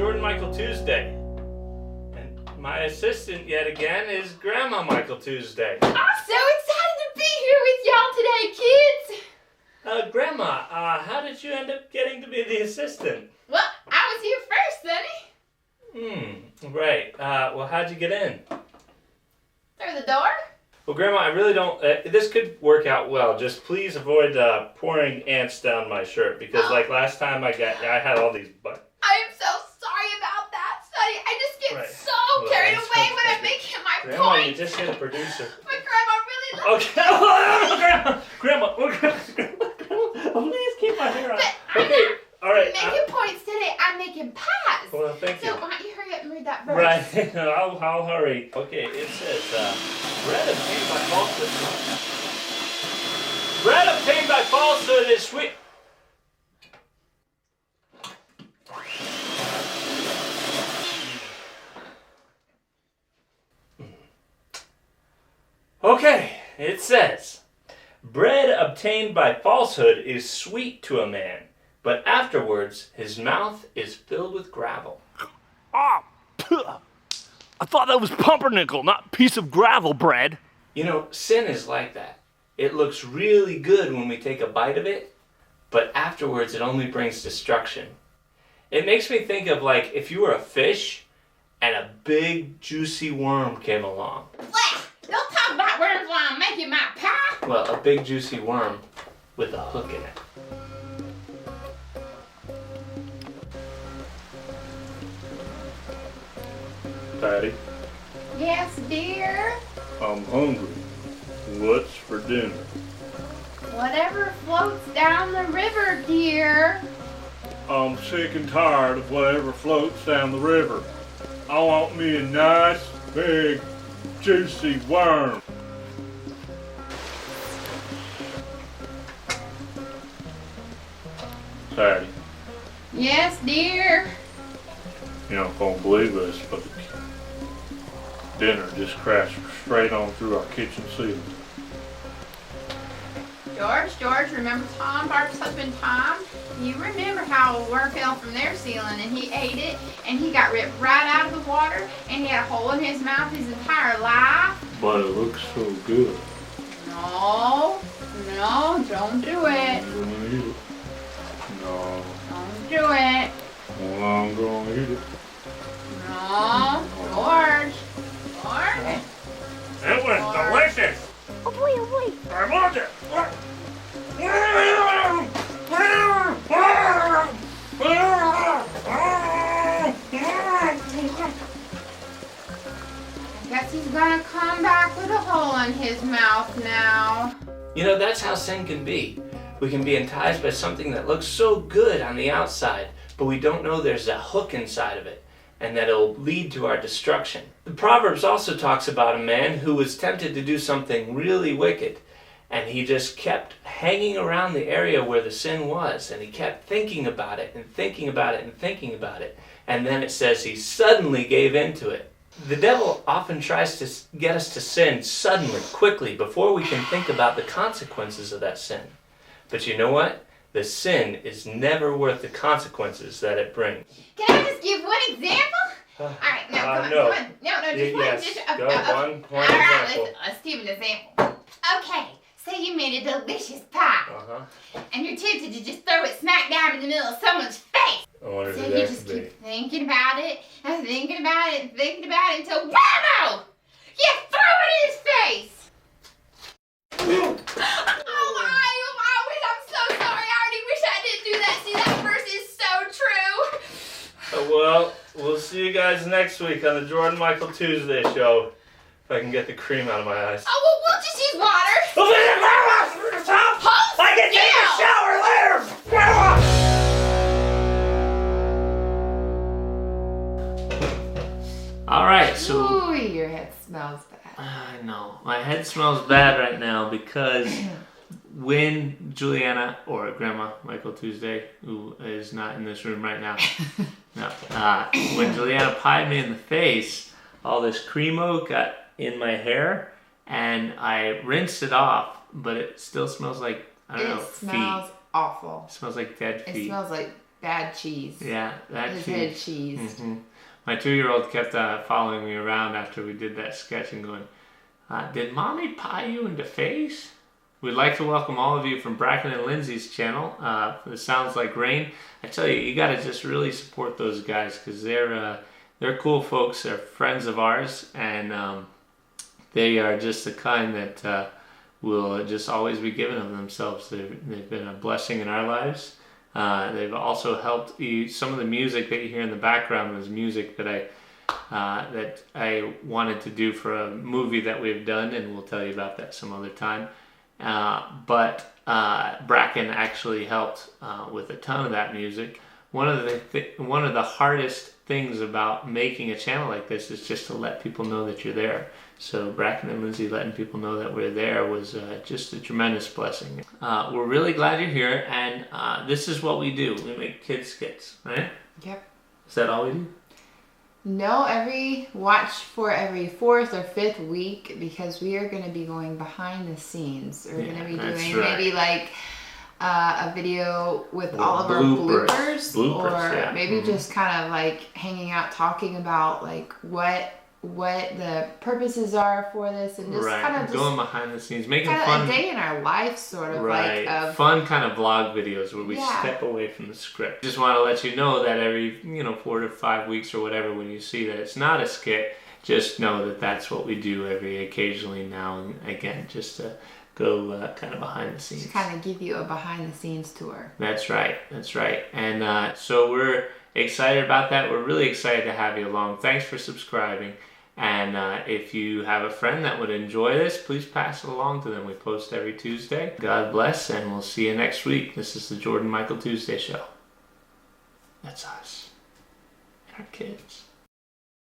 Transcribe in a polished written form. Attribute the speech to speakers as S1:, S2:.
S1: Jordan Michael Tuesday. And my assistant yet again is Grandma Michael Tuesday.
S2: I'm so excited to be here with y'all today, kids.
S1: Grandma, how did you end up getting to be the assistant?
S2: Well, I was here first, Sonny.
S1: Right. Well, how'd you get in?
S2: Through the door?
S1: Well, Grandma, I really don't... this could work out well. Just please avoid pouring ants down my shirt because, like last time I had all these...
S2: I am so sorry about that, Sonny. I just get so carried away when I'm making my
S1: Grandma,
S2: point.
S1: you just hit a producer.
S2: But Grandma really loves
S1: Okay. Grandma, please keep my hair on. Okay. All right.
S2: making points today. I'm making pies.
S1: Well, thank you.
S2: So why don't you hurry up and read that verse?
S1: Right. I'll hurry. Okay, it says, bread obtained by falsehood. Bread obtained by falsehood is sweet. Okay, it says, bread obtained by falsehood is sweet to a man, but afterwards his mouth is filled with gravel.
S3: Ah, I thought that was pumpernickel, not piece of gravel bread.
S1: You know, sin is like that. It looks really good when we take a bite of it, but afterwards it only brings destruction. It makes me think of like if you were a fish and a big juicy worm came along.
S2: Blech! Don't talk about worms while I'm making my pie.
S1: Well, a big juicy worm with a hook in it. Patty,
S2: Yes, dear.
S1: I'm hungry. What's for dinner?
S2: Whatever floats down the river, dear.
S4: I'm sick and tired of whatever floats down the river. I want me a nice, big, juicy worm.
S1: Patty,
S2: Yes, dear.
S4: You're not gonna believe this, but dinner just crashed straight on through our kitchen ceiling.
S2: George, remember Tom, Barb's husband Tom? You remember how a worm fell from their ceiling and he ate it and he got ripped right out of the water and he had a hole in his mouth his entire life?
S4: But it looks so good.
S2: No, don't do it.
S4: I'm gonna eat it. No,
S2: Don't do it.
S4: well, I'm gonna eat it.
S2: No, George.
S1: it was delicious.
S2: Oh boy.
S1: I loved it.
S2: I guess he's gonna come back with a hole in his mouth now.
S1: You know, that's how sin can be. We can be enticed by something that looks so good on the outside, but we don't know there's a hook inside of it, and that it'll lead to our destruction. The Proverbs also talks about a man who was tempted to do something really wicked, and he just kept hanging around the area where the sin was, and he kept thinking about it, and thinking about it, and thinking about it, and then it says he suddenly gave in to it. The devil often tries to get us to sin suddenly, quickly, before we can think about the consequences of that sin. But you know what? The sin is never worth the consequences that it brings.
S2: Can I just give one example? All right, no, come on,
S1: no.
S2: come on. No, just one.
S1: Yes,
S2: Just,
S1: go, one
S2: all right,
S1: example.
S2: let's give an example. Okay, say you made a delicious pie, and you're tempted to just throw it smack down in the middle of someone's face.
S1: I wonder
S2: So
S1: who
S2: you
S1: that
S2: just
S1: could be.
S2: keep thinking about it, and thinking about it, and thinking about it until whammo! You threw it in his face! I'm so sorry. I already wish I didn't do that. See, that verse is so true.
S1: Well, we'll see you guys next week on the Jordan Michael Tuesday show. If I can get the cream out of my eyes.
S2: Oh, well, we'll just use water.
S1: I can take a shower later! Alright, so...
S2: Ooh, your head smells bad.
S1: I know. My head smells bad right now because when Juliana, or Grandma Michael Tuesday, who is not in this room right now, when Juliana pied me in the face, all this Cremo got in my hair, and I rinsed it off, but it still smells like, I don't know,
S2: It smells
S1: feet.
S2: awful.
S1: It smells like dead feet.
S2: It smells like bad cheese.
S1: Yeah, that
S2: His
S1: cheese.
S2: head cheese.
S1: Hmm. My 2-year-old kept following me around after we did that sketch and going, did mommy pie you in the face? We'd like to welcome all of you from Bracken and Lindsay's channel. It sounds like rain. I tell you, you got to just really support those guys because they're cool folks. They're friends of ours, and they are just the kind that will just always be giving of themselves. They've been a blessing in our lives. They've also helped you. Some of the music that you hear in the background was music that I wanted to do for a movie that we've done, and we'll tell you about that some other time. But Bracken actually helped with a ton of that music. One of the hardest things about making a channel like this is just to let people know that you're there. So Bracken and Lindsay letting people know that we're there was just a tremendous blessing. We're really glad you're here, and this is what we do. We make kids skits, right?
S2: Yep.
S1: Is that all we do?
S2: No, watch for every 4th or 5th week because we are going to be going behind the scenes. We're going to be doing maybe like a video with all of our bloopers or maybe just kind of like hanging out talking about like what the purposes are for this and just kind of
S1: going behind the scenes, making
S2: kind
S1: fun
S2: of a day in our life sort of like of
S1: fun kind of vlog videos where we step away from the script. Just want to let you know that every 4 to 5 weeks or whatever, when you see that it's not a skit, just know that that's what we do occasionally now and again, just to go kind of behind the scenes.
S2: Just kind of give you a behind the scenes tour.
S1: That's right. And so we're excited about that. We're really excited to have you along. Thanks for subscribing. And if you have a friend that would enjoy this, please pass it along to them. We post every Tuesday. God bless, and we'll see you next week. This is the Jordan Michael Tuesday Show. That's us and our kids.